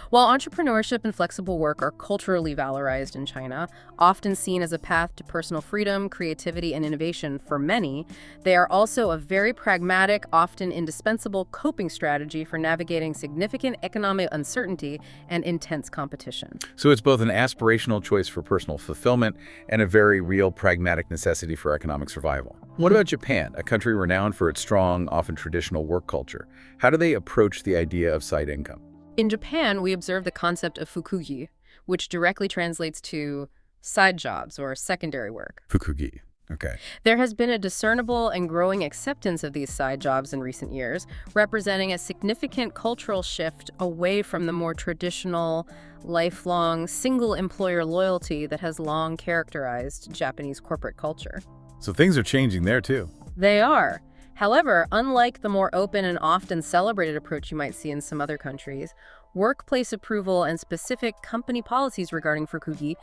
While entrepreneurship and flexible work are culturally valorized in China, often seen as a path to personal freedom, creativity, and innovation for many, they are also a very pragmatic, often indispensable coping strategy for navigating significant economic uncertainty and intense competition. So it's both an aspirational choice for personal fulfillment and a very real pragmatic necessity for economic survival. What about Japan, a country renowned for its strong, often traditional work culture? How do they approach the idea of side income? In Japan, we observe the concept of fukugi, which directly translates to side jobs or secondary work. Fukugi. Okay. There has been a discernible and growing acceptance of these side jobs in recent years, representing a significant cultural shift away from the more traditional, lifelong, single-employer loyalty that has long characterized Japanese corporate culture. So things are changing there, too. They are. However, unlike the more open and often celebrated approach you might see in some other countries, workplace approval and specific company policies regarding fukugi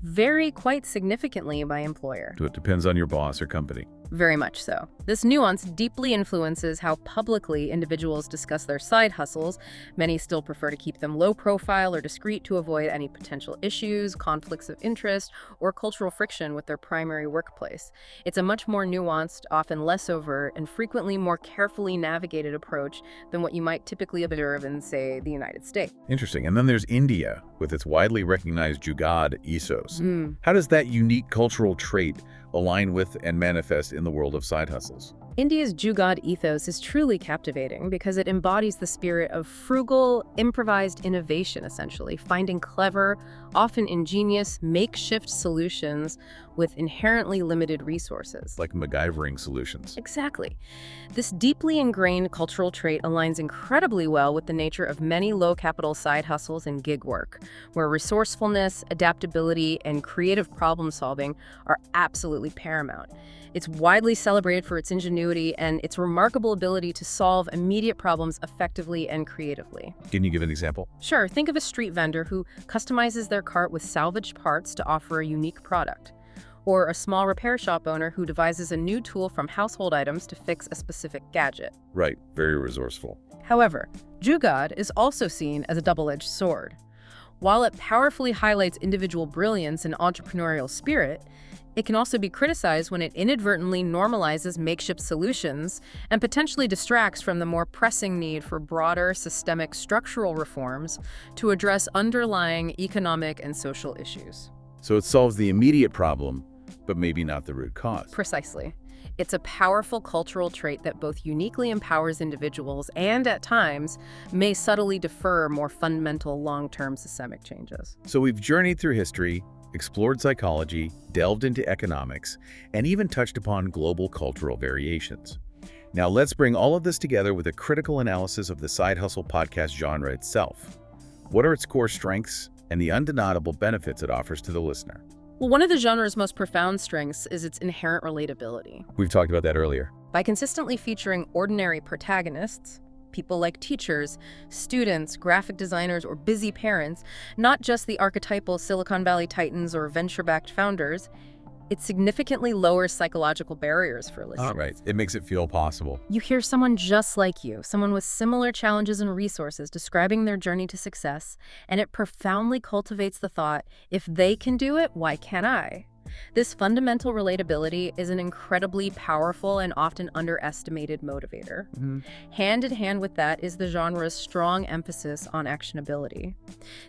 vary quite significantly by employer. So it depends on your boss or company. Very much so. This nuance deeply influences how publicly individuals discuss their side hustles. Many still prefer to keep them low profile or discreet to avoid any potential issues, conflicts of interest, or cultural friction with their primary workplace. It's a much more nuanced, often less overt, and frequently more carefully navigated approach than what you might typically observe in, say, the United States. Interesting. And then there's India, with its widely recognized Jugaad ethos. How does that unique cultural trait align with and manifest in the world of side hustles? India's Jugaad ethos is truly captivating because it embodies the spirit of frugal, improvised innovation, essentially, finding clever, often ingenious, makeshift solutions with inherently limited resources. Like MacGyvering solutions. Exactly. This deeply ingrained cultural trait aligns incredibly well with the nature of many low-capital side hustles and gig work, where resourcefulness, adaptability, and creative problem-solving are absolutely paramount. It's widely celebrated for its ingenuity and its remarkable ability to solve immediate problems effectively and creatively. Can you give an example? Sure, think of a street vendor who customizes their cart with salvaged parts to offer a unique product. Or a small repair shop owner who devises a new tool from household items to fix a specific gadget. Right, very resourceful. However, Jugaad is also seen as a double-edged sword. While it powerfully highlights individual brilliance and entrepreneurial spirit, it can also be criticized when it inadvertently normalizes makeshift solutions and potentially distracts from the more pressing need for broader systemic structural reforms to address underlying economic and social issues. So it solves the immediate problem, but maybe not the root cause. Precisely. It's a powerful cultural trait that both uniquely empowers individuals and, at times, may subtly defer more fundamental long-term systemic changes. So we've journeyed through history, explored psychology, delved into economics, and even touched upon global cultural variations. Now let's bring all of this together with a critical analysis of the side hustle podcast genre itself. What are its core strengths and the undeniable benefits it offers to the listener? Well, one of the genre's most profound strengths is its inherent relatability. We've talked about that earlier. By consistently featuring ordinary protagonists, people like teachers, students, graphic designers, or busy parents, not just the archetypal Silicon Valley titans or venture-backed founders, it significantly lowers psychological barriers for listeners. Right. It makes it feel possible. You hear someone just like you, someone with similar challenges and resources describing their journey to success, and it profoundly cultivates the thought, if they can do it, why can't I? This fundamental relatability is an incredibly powerful and often underestimated motivator. Hand in hand with that is the genre's strong emphasis on actionability.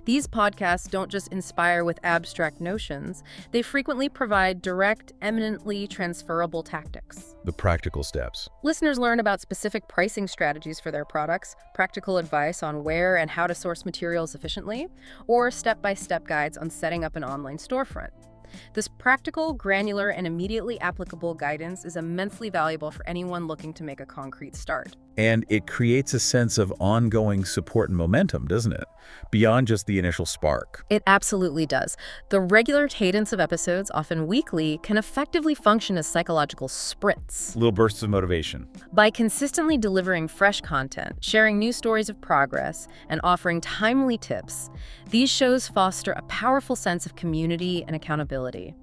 These podcasts don't just inspire with abstract notions, they frequently provide direct, eminently transferable tactics. The practical steps. Listeners learn about specific pricing strategies for their products, practical advice on where and how to source materials efficiently, or step-by-step guides on setting up an online storefront. This practical, granular, and immediately applicable guidance is immensely valuable for anyone looking to make a concrete start. And it creates a sense of ongoing support and momentum, doesn't it? Beyond just the initial spark. It absolutely does. The regular cadence of episodes, often weekly, can effectively function as psychological sprints. Little bursts of motivation. By consistently delivering fresh content, sharing new stories of progress, and offering timely tips, these shows foster a powerful sense of community and accountability.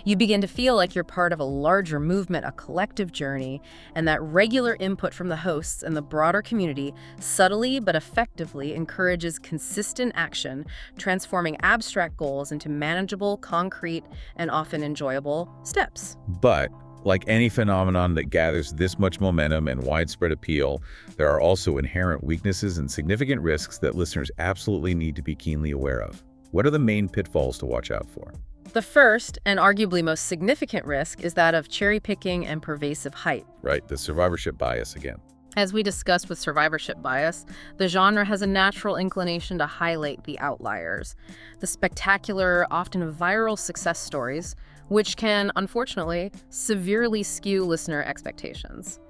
You begin to feel like you're part of a larger movement, a collective journey, and that regular input from the hosts and the broader community subtly but effectively encourages consistent action, transforming abstract goals into manageable, concrete, and often enjoyable steps. But like any phenomenon that gathers this much momentum and widespread appeal, there are also inherent weaknesses and significant risks that listeners absolutely need to be keenly aware of. What are the main pitfalls to watch out for? The first, and arguably most significant risk, is that of cherry-picking and pervasive hype. Right, the survivorship bias again. As we discussed with survivorship bias, the genre has a natural inclination to highlight the outliers, the spectacular, often viral success stories, which can, unfortunately, severely skew listener expectations.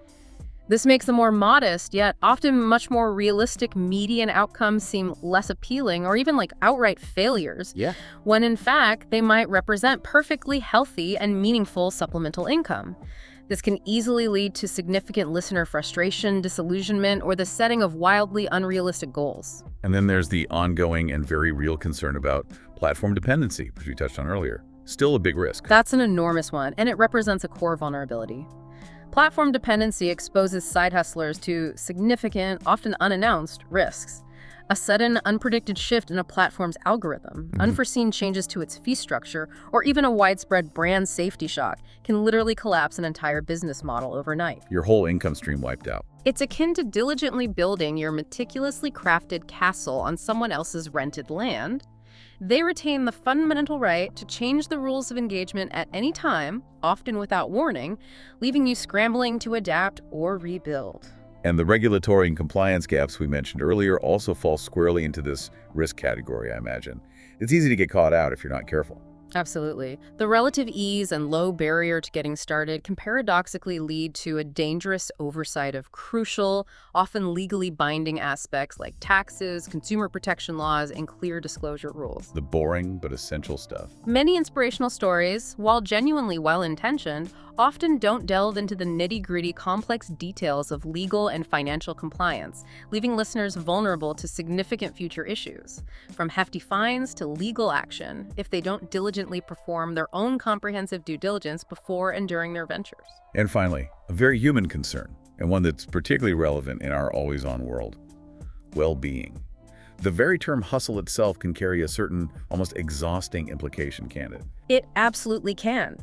This makes the more modest, yet often much more realistic median outcomes seem less appealing or even like outright failures, when in fact they might represent perfectly healthy and meaningful supplemental income. This can easily lead to significant listener frustration, disillusionment, or the setting of wildly unrealistic goals. And then there's the ongoing and very real concern about platform dependency, which we touched on earlier. Still a big risk. That's an enormous one, and it represents a core vulnerability. Platform dependency exposes side hustlers to significant, often unannounced, risks. A sudden, unpredicted shift in a platform's algorithm, unforeseen changes to its fee structure, or even a widespread brand safety shock can literally collapse an entire business model overnight. Your whole income stream wiped out. It's akin to diligently building your meticulously crafted castle on someone else's rented land. They retain the fundamental right to change the rules of engagement at any time, often without warning, leaving you scrambling to adapt or rebuild. And the regulatory and compliance gaps we mentioned earlier also fall squarely into this risk category, I imagine. It's easy to get caught out if you're not careful. Absolutely. The relative ease and low barrier to getting started can paradoxically lead to a dangerous oversight of crucial, often legally binding aspects like taxes, consumer protection laws, and clear disclosure rules. The boring but essential stuff. Many inspirational stories, while genuinely well-intentioned, often don't delve into the nitty-gritty complex details of legal and financial compliance, leaving listeners vulnerable to significant future issues, from hefty fines to legal action, if they don't diligently perform their own comprehensive due diligence before and during their ventures. And finally, a very human concern, and one that's particularly relevant in our always-on world: well-being. The very term hustle itself can carry a certain, almost exhausting implication, can't it? It absolutely can.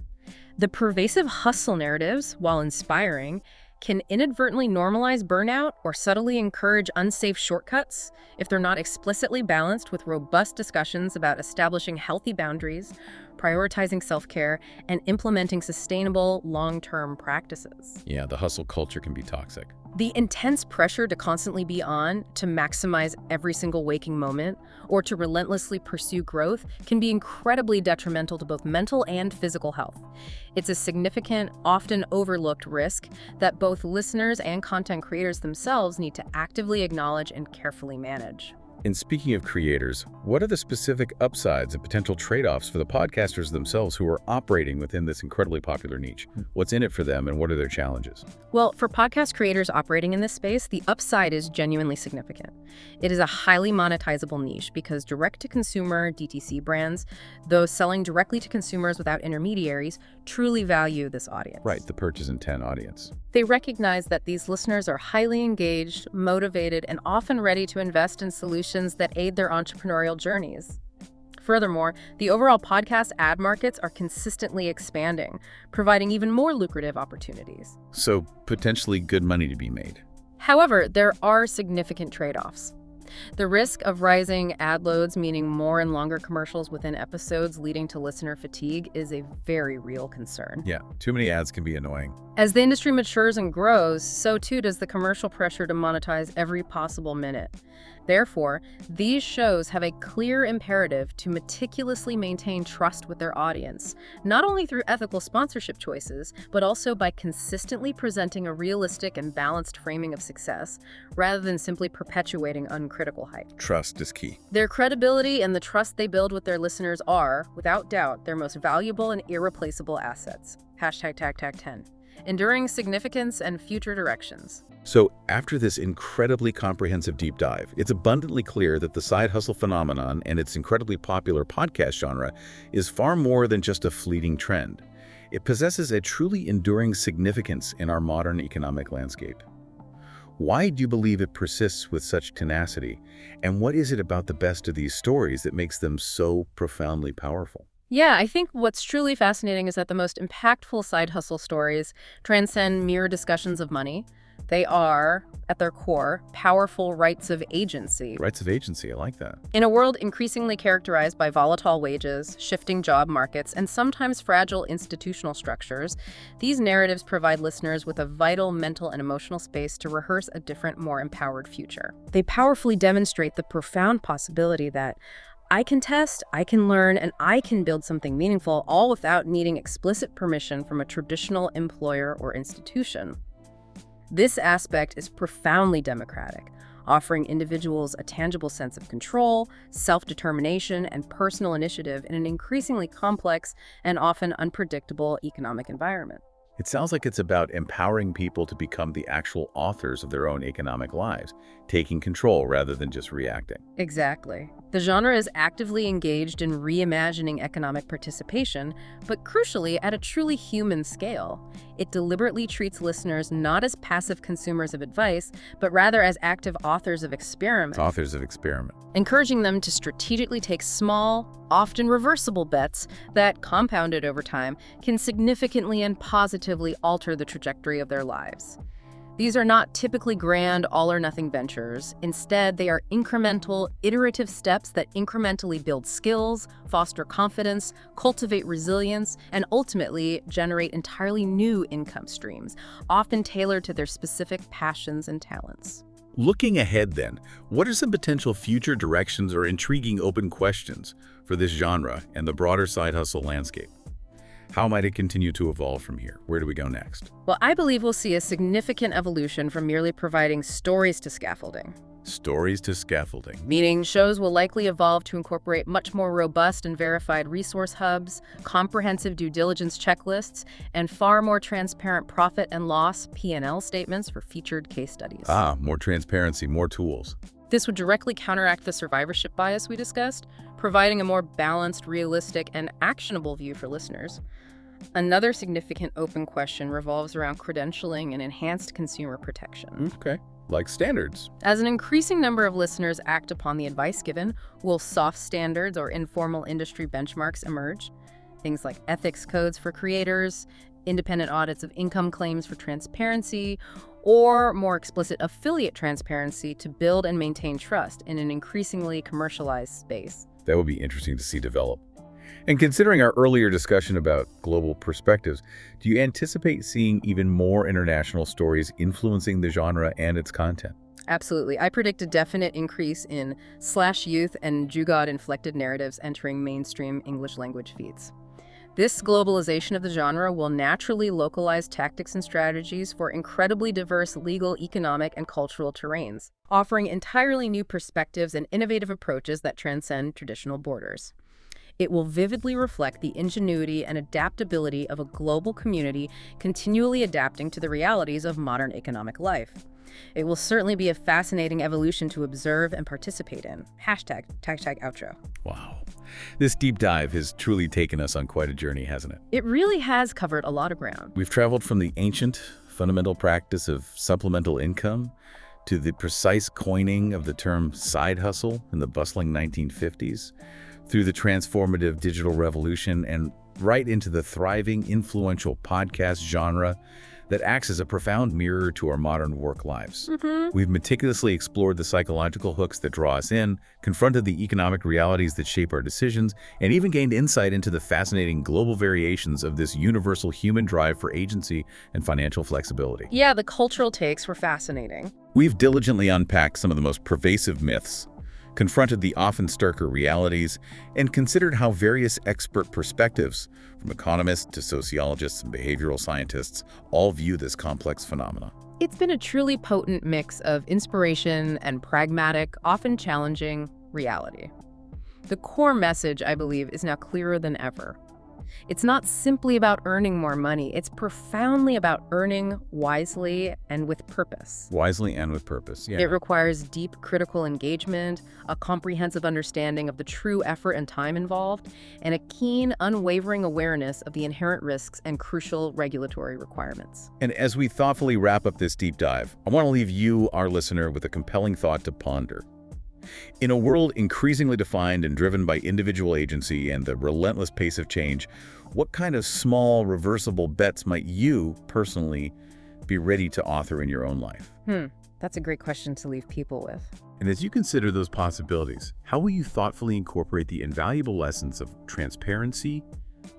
The pervasive hustle narratives, while inspiring, can inadvertently normalize burnout or subtly encourage unsafe shortcuts if they're not explicitly balanced with robust discussions about establishing healthy boundaries, prioritizing self-care, and implementing sustainable, long-term practices. Yeah, the hustle culture can be toxic. The intense pressure to constantly be on, to maximize every single waking moment, or to relentlessly pursue growth can be incredibly detrimental to both mental and physical health. It's a significant, often overlooked risk that both listeners and content creators themselves need to actively acknowledge and carefully manage. And speaking of creators, what are the specific upsides and potential trade-offs for the podcasters themselves who are operating within this incredibly popular niche? What's in it for them and what are their challenges? Well, for podcast creators operating in this space, the upside is genuinely significant. It is a highly monetizable niche because direct-to-consumer DTC brands, those selling directly to consumers without intermediaries, truly value this audience. Right, the purchase intent audience. They recognize that these listeners are highly engaged, motivated, and often ready to invest in solutions that aid their entrepreneurial journeys. Furthermore, the overall podcast ad markets are consistently expanding, providing even more lucrative opportunities. So potentially good money to be made. However, there are significant trade-offs. The risk of rising ad loads, meaning more and longer commercials within episodes leading to listener fatigue, is a very real concern. Yeah, too many ads can be annoying. As the industry matures and grows, so too does the commercial pressure to monetize every possible minute. Therefore, these shows have a clear imperative to meticulously maintain trust with their audience, not only through ethical sponsorship choices, but also by consistently presenting a realistic and balanced framing of success, rather than simply perpetuating uncritical hype. Trust is key. Their credibility and the trust they build with their listeners are, without doubt, their most valuable and irreplaceable assets. #tag10. Enduring significance and future directions. So after this incredibly comprehensive deep dive, it's abundantly clear that the side hustle phenomenon and its incredibly popular podcast genre is far more than just a fleeting trend. It possesses a truly enduring significance in our modern economic landscape. Why do you believe it persists with such tenacity? And what is it about the best of these stories that makes them so profoundly powerful? Yeah, I think what's truly fascinating is that the most impactful side hustle stories transcend mere discussions of money. They are, at their core, powerful rights of agency. Rights of agency, I like that. In a world increasingly characterized by volatile wages, shifting job markets, and sometimes fragile institutional structures, these narratives provide listeners with a vital mental and emotional space to rehearse a different, more empowered future. They powerfully demonstrate the profound possibility that I can test, I can learn, and I can build something meaningful, all without needing explicit permission from a traditional employer or institution. This aspect is profoundly democratic, offering individuals a tangible sense of control, self-determination, and personal initiative in an increasingly complex and often unpredictable economic environment. It sounds like it's about empowering people to become the actual authors of their own economic lives, taking control rather than just reacting. Exactly. The genre is actively engaged in reimagining economic participation, but crucially at a truly human scale. It deliberately treats listeners not as passive consumers of advice, but rather as active authors of experiment. Authors of experiment. Encouraging them to strategically take small, often reversible bets that, compounded over time, can significantly and positively alter the trajectory of their lives. These are not typically grand, all-or-nothing ventures. Instead, they are incremental, iterative steps that incrementally build skills, foster confidence, cultivate resilience, and ultimately generate entirely new income streams, often tailored to their specific passions and talents. Looking ahead then, what are some potential future directions or intriguing open questions for this genre and the broader side hustle landscape? How might it continue to evolve from here? Where do we go next? Well, I believe we'll see a significant evolution from merely providing stories to scaffolding. Stories to scaffolding. Meaning shows will likely evolve to incorporate much more robust and verified resource hubs, comprehensive due diligence checklists, and far more transparent profit and loss P&L statements for featured case studies. More transparency, more tools. This would directly counteract the survivorship bias we discussed, providing a more balanced, realistic, and actionable view for listeners. Another significant open question revolves around credentialing and enhanced consumer protection. Okay, like standards. As an increasing number of listeners act upon the advice given, will soft standards or informal industry benchmarks emerge? Things like ethics codes for creators, independent audits of income claims for transparency, or more explicit affiliate transparency to build and maintain trust in an increasingly commercialized space. That would be interesting to see develop. And considering our earlier discussion about global perspectives, do you anticipate seeing even more international stories influencing the genre and its content? Absolutely. I predict a definite increase in /youth and Jugod-inflected narratives entering mainstream English language feeds. This globalization of the genre will naturally localize tactics and strategies for incredibly diverse legal, economic, and cultural terrains, offering entirely new perspectives and innovative approaches that transcend traditional borders. It will vividly reflect the ingenuity and adaptability of a global community continually adapting to the realities of modern economic life. It will certainly be a fascinating evolution to observe and participate in. Hashtag #outro. Wow. This deep dive has truly taken us on quite a journey, hasn't it? It really has covered a lot of ground. We've traveled from the ancient, fundamental practice of supplemental income to the precise coining of the term side hustle in the bustling 1950s, through the transformative digital revolution, and right into the thriving, influential podcast genre that acts as a profound mirror to our modern work lives. We've meticulously explored the psychological hooks that draw us in, confronted the economic realities that shape our decisions, and even gained insight into the fascinating global variations of this universal human drive for agency and financial flexibility. Yeah, the cultural takes were fascinating. We've diligently unpacked some of the most pervasive myths, confronted the often starker realities, and considered how various expert perspectives, from economists to sociologists and behavioral scientists, all view this complex phenomena. It's been a truly potent mix of inspiration and pragmatic, often challenging reality. The core message, I believe, is now clearer than ever. It's not simply about earning more money. It's profoundly about earning wisely and with purpose. Wisely and with purpose, yeah. It requires deep critical engagement, a comprehensive understanding of the true effort and time involved, and a keen, unwavering awareness of the inherent risks and crucial regulatory requirements. And as we thoughtfully wrap up this deep dive, I want to leave you, our listener, with a compelling thought to ponder. In a world increasingly defined and driven by individual agency and the relentless pace of change, what kind of small, reversible bets might you personally be ready to author in your own life? That's a great question to leave people with. And as you consider those possibilities, how will you thoughtfully incorporate the invaluable lessons of transparency,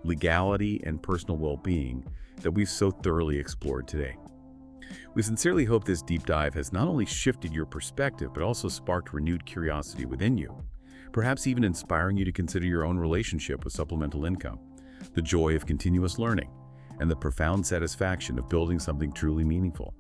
legality, and personal well-being that we've so thoroughly explored today? We sincerely hope this deep dive has not only shifted your perspective, but also sparked renewed curiosity within you, perhaps even inspiring you to consider your own relationship with supplemental income, the joy of continuous learning, and the profound satisfaction of building something truly meaningful.